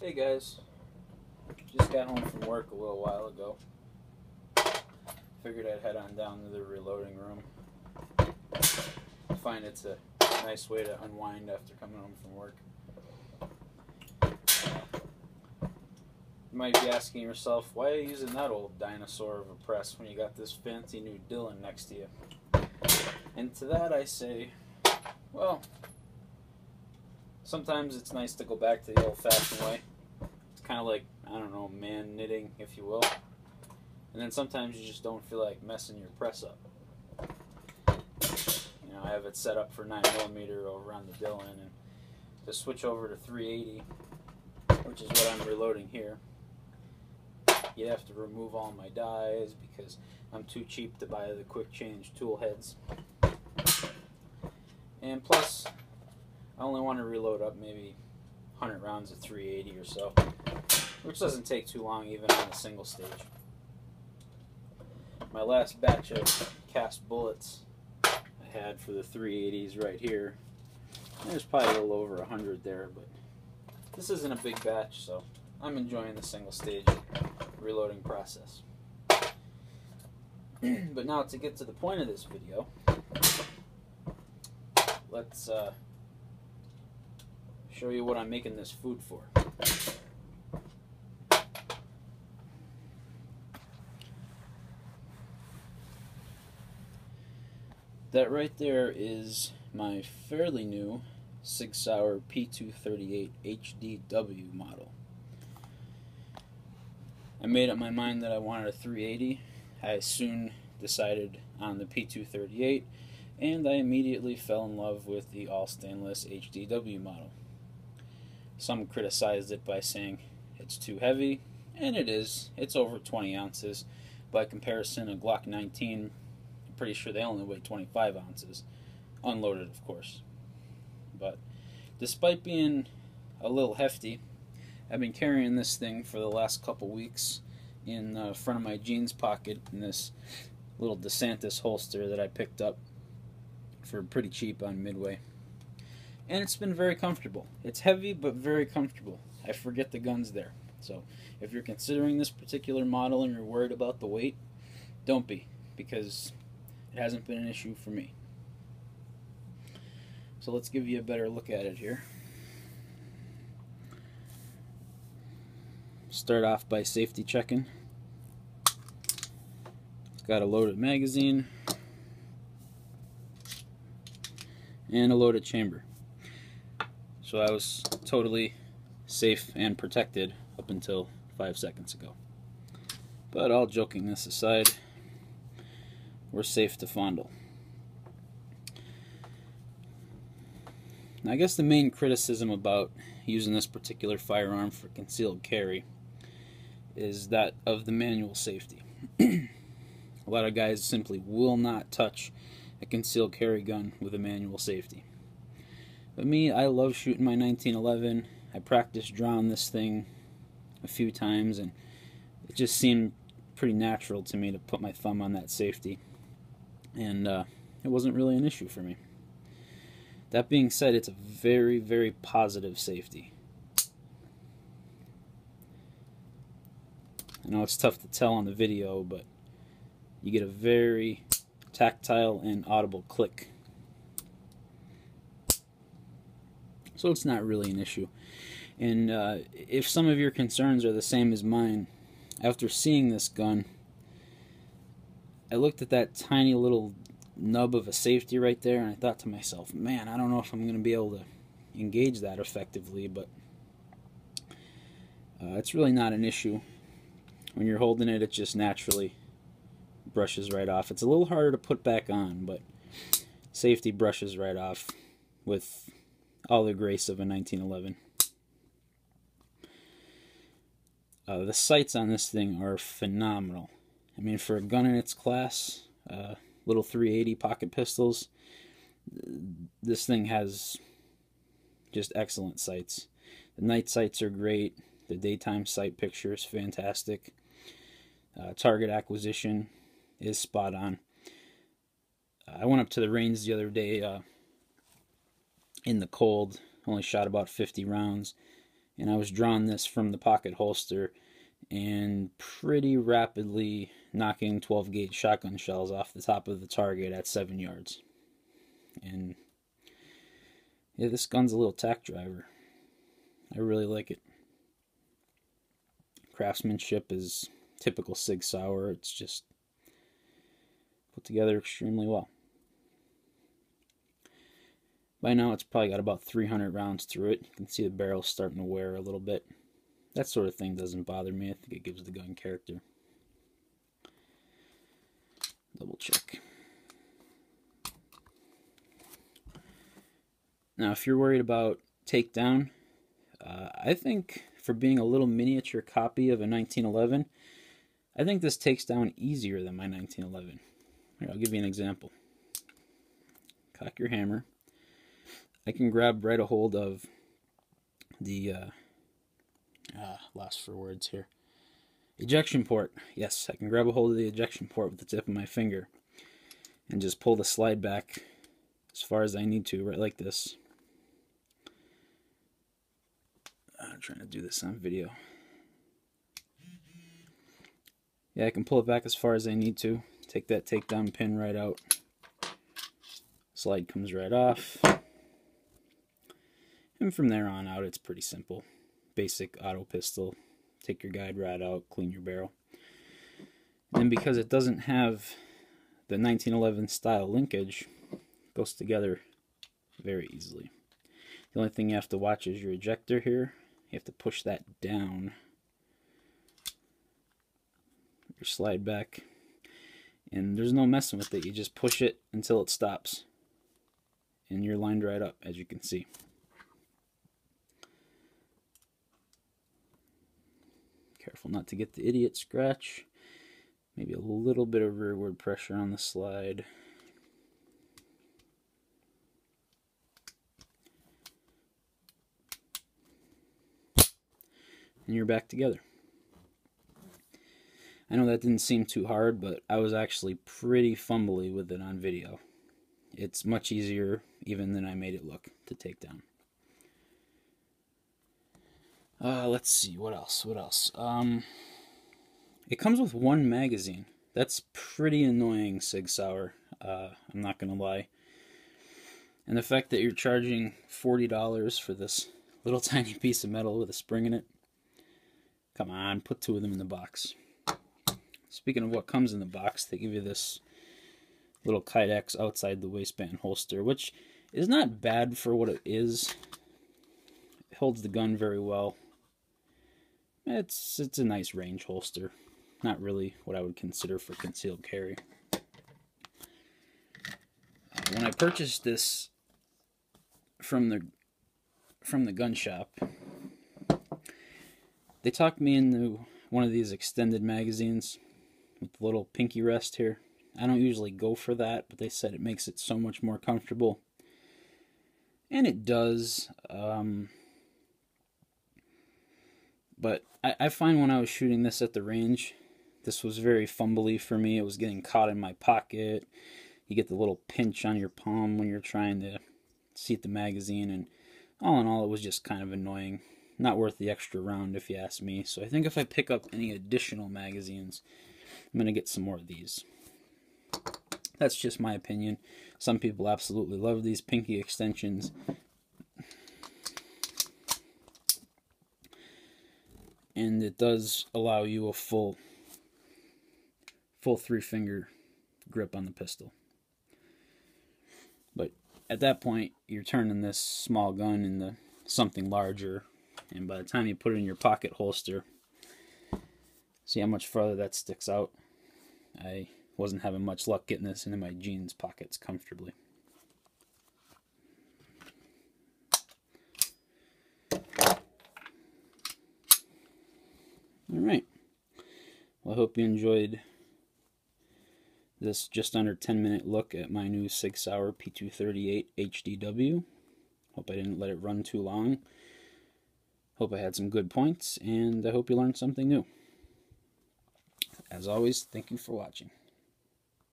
Hey guys, just got home from work a little while ago. Figured I'd head on down to the reloading room. I find it's a nice way to unwind after coming home from work. You might be asking yourself, why are you using that old dinosaur of a press when you got this fancy new Dillon next to you? And to that I say, well, sometimes it's nice to go back to the old-fashioned way. It's kind of like, I don't know, man knitting, if you will. And then sometimes you just don't feel like messing your press up. You know, I have it set up for 9mm over on the Dillon, and to switch over to 380, which is what I'm reloading here, you have to remove all my dies because I'm too cheap to buy the quick change tool heads. And plus, I only want to reload up maybe 100 rounds of 380 or so, which doesn't take too long even on a single stage. My last batch of cast bullets I had for the 380s right here, there's probably a little over 100 there, but this isn't a big batch, so I'm enjoying the single stage reloading process. But now to get to the point of this video, let's show you what I'm making this food for. That right there is my fairly new Sig Sauer P238 HDW model. I made up my mind that I wanted a 380. I soon decided on the P238, and I immediately fell in love with the all-stainless HDW model. Some criticized it by saying it's too heavy, and it is. It's over 20 ounces. By comparison, a Glock 19, I'm pretty sure they only weigh 25 ounces. Unloaded, of course. But despite being a little hefty, I've been carrying this thing for the last couple weeks in the front of my jeans pocket in this little DeSantis holster that I picked up for pretty cheap on Midway. And it's been very comfortable. It's heavy, but very comfortable. I forget the guns there. So if you're considering this particular model and you're worried about the weight, don't be, because it hasn't been an issue for me. So let's give you a better look at it here. Start off by safety checking. It's got a loaded magazine and a loaded chamber. So I was totally safe and protected up until 5 seconds ago. But all jokingness aside, we're safe to fondle. Now, I guess the main criticism about using this particular firearm for concealed carry is that of the manual safety. A lot of guys simply will not touch a concealed carry gun with a manual safety. But me, I love shooting my 1911. I practiced drawing this thing a few times, and it just seemed pretty natural to me to put my thumb on that safety. And it wasn't really an issue for me. That being said, it's a very, very positive safety. I know it's tough to tell on the video, but you get a very tactile and audible click. So it's not really an issue. And if some of your concerns are the same as mine, after seeing this gun, I looked at that tiny little nub of a safety right there, and I thought to myself, man, I don't know if I'm going to be able to engage that effectively, but it's really not an issue. When you're holding it, it just naturally brushes right off. It's a little harder to put back on, but safety brushes right off with all the grace of a 1911. The sights on this thing are phenomenal. I mean, for a gun in its class, little 380 pocket pistols, this thing has just excellent sights. The night sights are great. The daytime sight picture is fantastic. Target acquisition is spot on. I went up to the range the other day in the cold, only shot about 50 rounds, and I was drawing this from the pocket holster and pretty rapidly knocking 12 gauge shotgun shells off the top of the target at 7 yards. And yeah, this gun's a little tack driver. I really like it. Craftsmanship is typical Sig Sauer. It's just put together extremely well. By now it's probably got about 300 rounds through it. You can see the barrel starting to wear a little bit. That sort of thing doesn't bother me. I think it gives the gun character. Double check. Now, if you're worried about takedown, I think for being a little miniature copy of a 1911, I think this takes down easier than my 1911. Here, I'll give you an example. Cock your hammer. I can grab right a hold of the lost for words here. Ejection port. Yes, I can grab a hold of the ejection port with the tip of my finger and just pull the slide back as far as I need to, right like this. I'm trying to do this on video. Yeah, I can pull it back as far as I need to. Take that takedown pin right out. Slide comes right off. And from there on out, it's pretty simple. Basic auto pistol. Take your guide rod out, clean your barrel. And because it doesn't have the 1911 style linkage, it goes together very easily. The only thing you have to watch is your ejector here. You have to push that down. Your slide back. And there's no messing with it. You just push it until it stops. And you're lined right up, as you can see. Careful not to get the idiot scratch. Maybe a little bit of rearward pressure on the slide. And you're back together. I know that didn't seem too hard, but I was actually pretty fumbly with it on video. It's much easier even than I made it look to take down. Let's see, what else? It comes with one magazine. That's pretty annoying, Sig Sauer. I'm not gonna lie. And the fact that you're charging $40 for this little tiny piece of metal with a spring in it. Come on, put 2 of them in the box. Speaking of what comes in the box, they give you this little Kydex outside the waistband holster, which is not bad for what it is. It holds the gun very well. It's a nice range holster. Not really what I would consider for concealed carry. When I purchased this from the gun shop, they talked me into one of these extended magazines with the little pinky rest here. I don't usually go for that, but they said it makes it so much more comfortable. And it does. But I find when I was shooting this at the range, this was very fumbly for me. It was getting caught in my pocket. You get the little pinch on your palm when you're trying to seat the magazine, and all in all, it was just kind of annoying. Not worth the extra round, if you ask me. So I think if I pick up any additional magazines, I'm going to get some more of these. That's just my opinion. Some people absolutely love these pinky extensions. And it does allow you a full 3-finger grip on the pistol. But at that point, you're turning this small gun into something larger. And by the time you put it in your pocket holster, see how much farther that sticks out? I wasn't having much luck getting this into my jeans pockets comfortably. Alright. Well, I hope you enjoyed this just under 10-minute look at my new Sig Sauer P238 HDW. Hope I didn't let it run too long. Hope I had some good points, and I hope you learned something new. As always, thank you for watching.